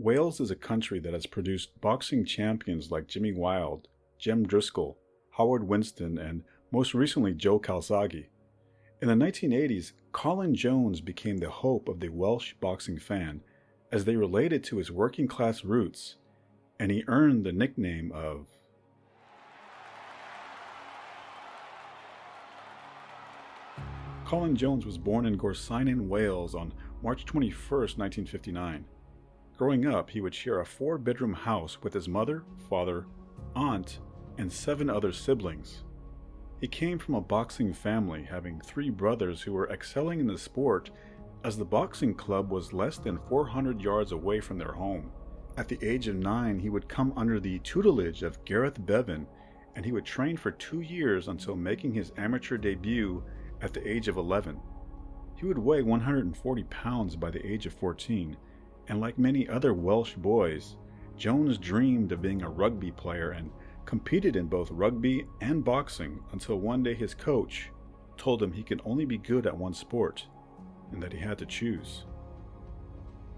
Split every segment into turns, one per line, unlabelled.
Wales is a country that has produced boxing champions like Jimmy Wilde, Jem Driscoll, Howard Winston, and most recently Joe Calzaghe. In the 1980s, Colin Jones became the hope of the Welsh boxing fan as they related to his working class roots, and he earned the nickname of Colin Jones was born in Gorseinon, Wales on March 21, 1959. Growing up, he would share a 4-bedroom house with his mother, father, aunt, and 7 other siblings. He came from a boxing family, having 3 brothers who were excelling in the sport as the boxing club was less than 400 yards away from their home. At the age of 9, he would come under the tutelage of Gareth Bevan, and he would train for 2 years until making his amateur debut at the age of 11. He would weigh 140 pounds by the age of 14, and like many other Welsh boys, Jones dreamed of being a rugby player and competed in both rugby and boxing until one day his coach told him he could only be good at one sport, and that he had to choose.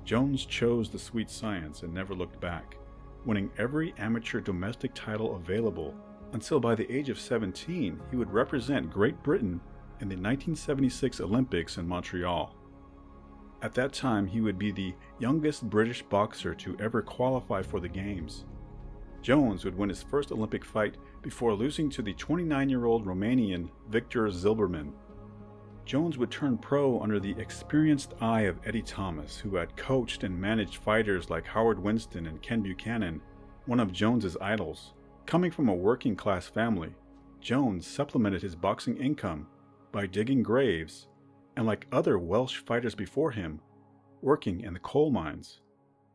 Jones chose the sweet science and never looked back, winning every amateur domestic title available until by the age of 17 he would represent Great Britain in the 1976 Olympics in Montreal. At that time, he would be the youngest British boxer to ever qualify for the Games. Jones would win his first Olympic fight before losing to the 29-year-old Romanian Victor Zilberman. Jones would turn pro under the experienced eye of Eddie Thomas, who had coached and managed fighters like Howard Winston and Ken Buchanan, one of Jones's idols. Coming from a working-class family, Jones supplemented his boxing income by digging graves, and like other Welsh fighters before him, working in the coal mines.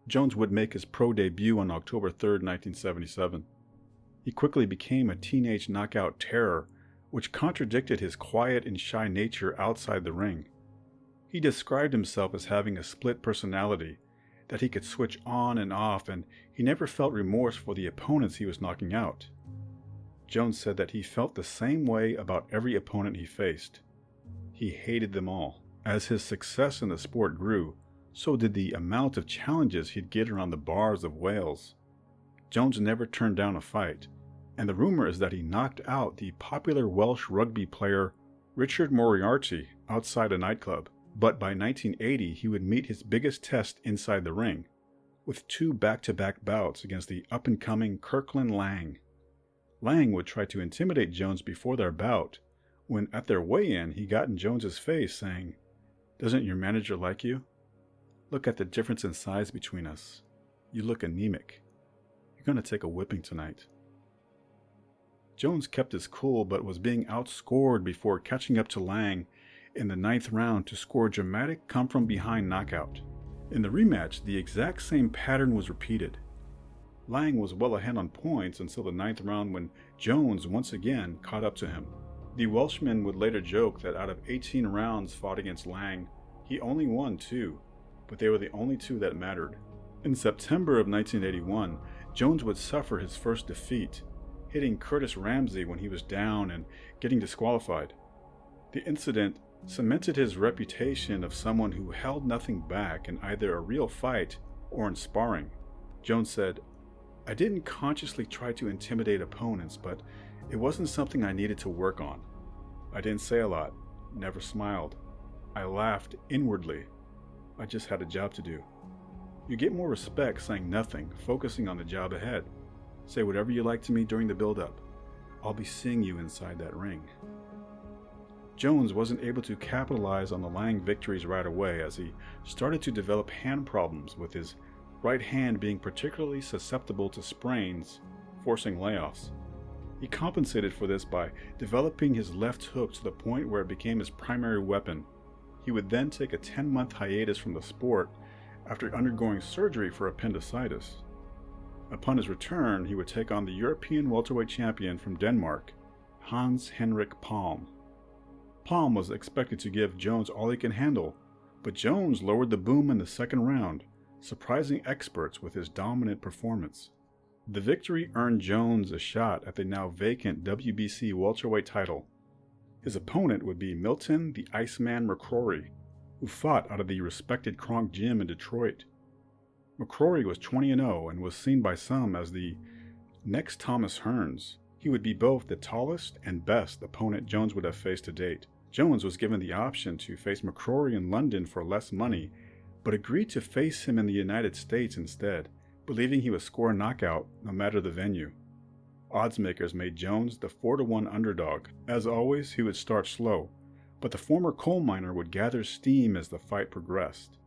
Jones would make his pro debut on October 3, 1977. He quickly became a teenage knockout terror, which contradicted his quiet and shy nature outside the ring. He described himself as having a split personality, that he could switch on and off, and he never felt remorse for the opponents he was knocking out. Jones said that he felt the same way about every opponent he faced. He hated them all. As his success in the sport grew, so did the amount of challenges he'd get around the bars of Wales. Jones never turned down a fight, and the rumor is that he knocked out the popular Welsh rugby player Richard Moriarty outside a nightclub. But by 1980, he would meet his biggest test inside the ring, with 2 back-to-back bouts against the up-and-coming Kirkland Lang. Lang would try to intimidate Jones before their bout, when at their weigh-in he got in Jones's face saying, "Doesn't your manager like you? Look at the difference in size between us. You look anemic. You're going to take a whipping tonight." Jones kept his cool but was being outscored before catching up to Lang in the 9th round to score a dramatic come-from-behind knockout. In the rematch, the exact same pattern was repeated. Lang was well ahead on points until the 9th round when Jones once again caught up to him. The Welshman would later joke that out of 18 rounds fought against Lang, he only won 2, but they were the only 2 that mattered. In September of 1981, Jones would suffer his first defeat, hitting Curtis Ramsay when he was down and getting disqualified. The incident cemented his reputation of someone who held nothing back in either a real fight or in sparring. Jones said, "I didn't consciously try to intimidate opponents, but it wasn't something I needed to work on. I didn't say a lot, never smiled. I laughed inwardly. I just had a job to do." You get more respect saying nothing, focusing on the job ahead. Say whatever you like to me during the build-up. I'll be seeing you inside that ring. Jones wasn't able to capitalize on the Lang victories right away as he started to develop hand problems, with his right hand being particularly susceptible to sprains, forcing layoffs. He compensated for this by developing his left hook to the point where it became his primary weapon. He would then take a 10-month hiatus from the sport after undergoing surgery for appendicitis. Upon his return, he would take on the European welterweight champion from Denmark, Hans Henrik Palm. Palm was expected to give Jones all he can handle, but Jones lowered the boom in the 2nd round, surprising experts with his dominant performance. The victory earned Jones a shot at the now vacant WBC welterweight title. His opponent would be Milton the Iceman McCrory, who fought out of the respected Kronk Gym in Detroit. McCrory was 20-0 and was seen by some as the next Thomas Hearns. He would be both the tallest and best opponent Jones would have faced to date. Jones was given the option to face McCrory in London for less money, but agreed to face him in the United States instead, believing he would score a knockout no matter the venue. Oddsmakers made Jones the 4-1 underdog. As always, he would start slow, but the former coal miner would gather steam as the fight progressed.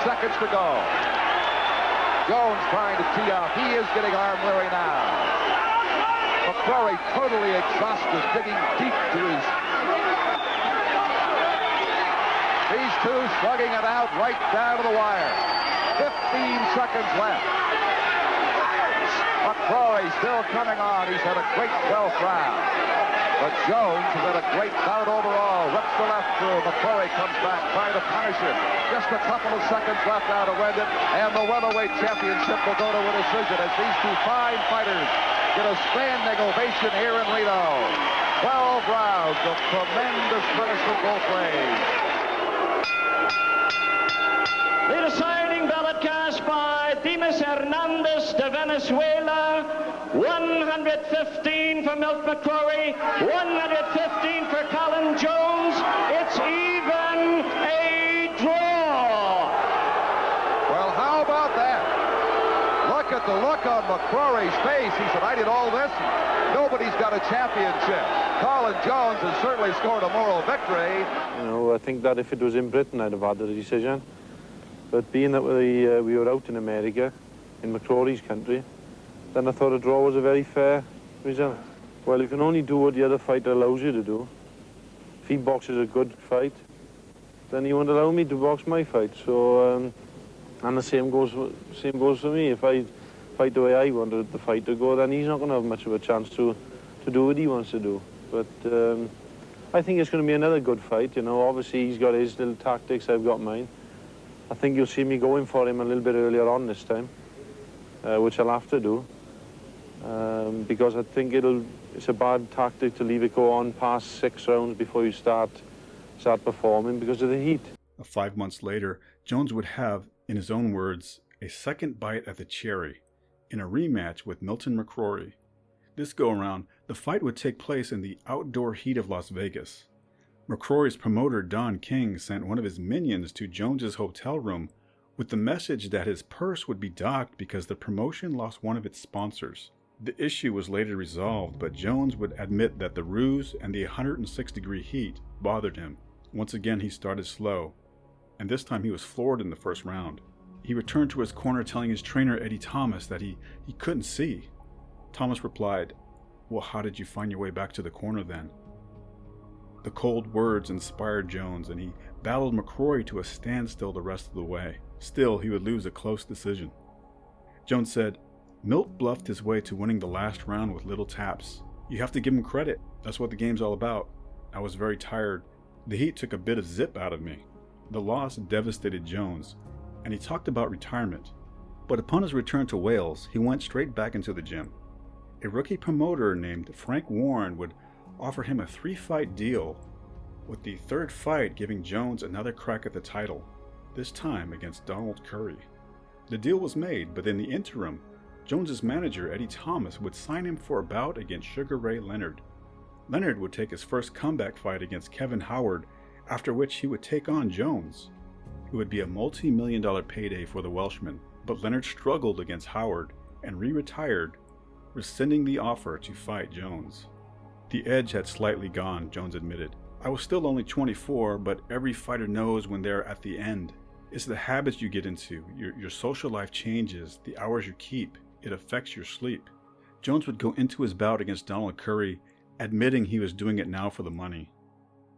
Seconds to go. Jones trying to tee off. He is getting arm weary now. McCrory totally exhausted, digging deep to his... These two slugging it out right down to the wire. 15 seconds left. McCrory still coming on. He's had a great 12th round. But Jones has had a great bout overall. Rips the left through. McCrory comes back trying to punish him. Just a couple of seconds left now to win it. And the welterweight championship will go to a decision as these two fine fighters get a standing ovation here in Reno. 12 rounds of tremendous finish for both ways.
The deciding ballot cast by Dimas Hernandez de Venezuela. 115 for Milt McCrory, 115 for Colin Jones. It's even a draw.
Well, how about that? Look at the look on McCrory's face. He said, I did all this. Nobody's got a championship. Colin Jones has certainly scored a moral victory.
You know, I think that if it was in Britain, I'd have had the decision. But being that we were out in America, in McCrory's country, then I thought a draw was a very fair result. Well, you can only do what the other fighter allows you to do. If he boxes a good fight, then he won't allow me to box my fight. So, and the same goes for me. If I fight the way I wanted the fight to go, then he's not going to have much of a chance to do what he wants to do. But I think it's going to be another good fight. You know, obviously he's got his little tactics, I've got mine. I think you'll see me going for him a little bit earlier on this time, which I'll have to do. Because I think it's a bad tactic to leave it go on past 6 rounds before you start performing because of the heat.
5 months later, Jones would have, in his own words, a second bite at the cherry in a rematch with Milton McCrory. This go-around, the fight would take place in the outdoor heat of Las Vegas. McCrory's promoter Don King sent one of his minions to Jones's hotel room with the message that his purse would be docked because the promotion lost one of its sponsors. The issue was later resolved, but Jones would admit that the ruse and the 106-degree heat bothered him. Once again, he started slow, and this time he was floored in the first round. He returned to his corner telling his trainer Eddie Thomas that he couldn't see. Thomas replied, "Well, how did you find your way back to the corner then?" The cold words inspired Jones, and he battled McCrory to a standstill the rest of the way. Still, he would lose a close decision. Jones said, "Milt bluffed his way to winning the last round with little taps. You have to give him credit. That's what the game's all about. I was very tired. The heat took a bit of zip out of me." The loss devastated Jones, and he talked about retirement. But upon his return to Wales, he went straight back into the gym. A rookie promoter named Frank Warren would offer him a 3-fight deal, with the third fight giving Jones another crack at the title, this time against Donald Curry. The deal was made, but in the interim, Jones's manager Eddie Thomas would sign him for a bout against Sugar Ray Leonard. Leonard would take his first comeback fight against Kevin Howard, after which he would take on Jones. It would be a multi-million-dollar payday for the Welshman, but Leonard struggled against Howard and re-retired, rescinding the offer to fight Jones. The edge had slightly gone, Jones admitted. "I was still only 24, but every fighter knows when they're at the end. It's the habits you get into. Your social life changes, the hours you keep. It affects your sleep." Jones would go into his bout against Donald Curry, admitting he was doing it now for the money.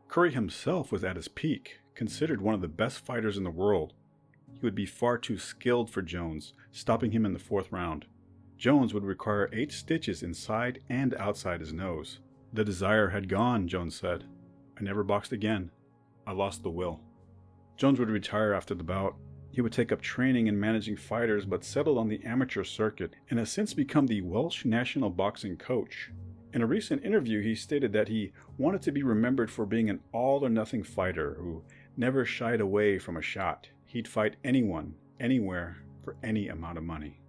Curry himself was at his peak, considered one of the best fighters in the world. He would be far too skilled for Jones, stopping him in the 4th round. Jones would require 8 stitches inside and outside his nose. "The desire had gone," Jones said. "I never boxed again. I lost the will." Jones would retire after the bout. He would take up training and managing fighters, but settled on the amateur circuit and has since become the Welsh national boxing coach. In a recent interview, he stated that he wanted to be remembered for being an all-or-nothing fighter who never shied away from a shot. He'd fight anyone, anywhere, for any amount of money.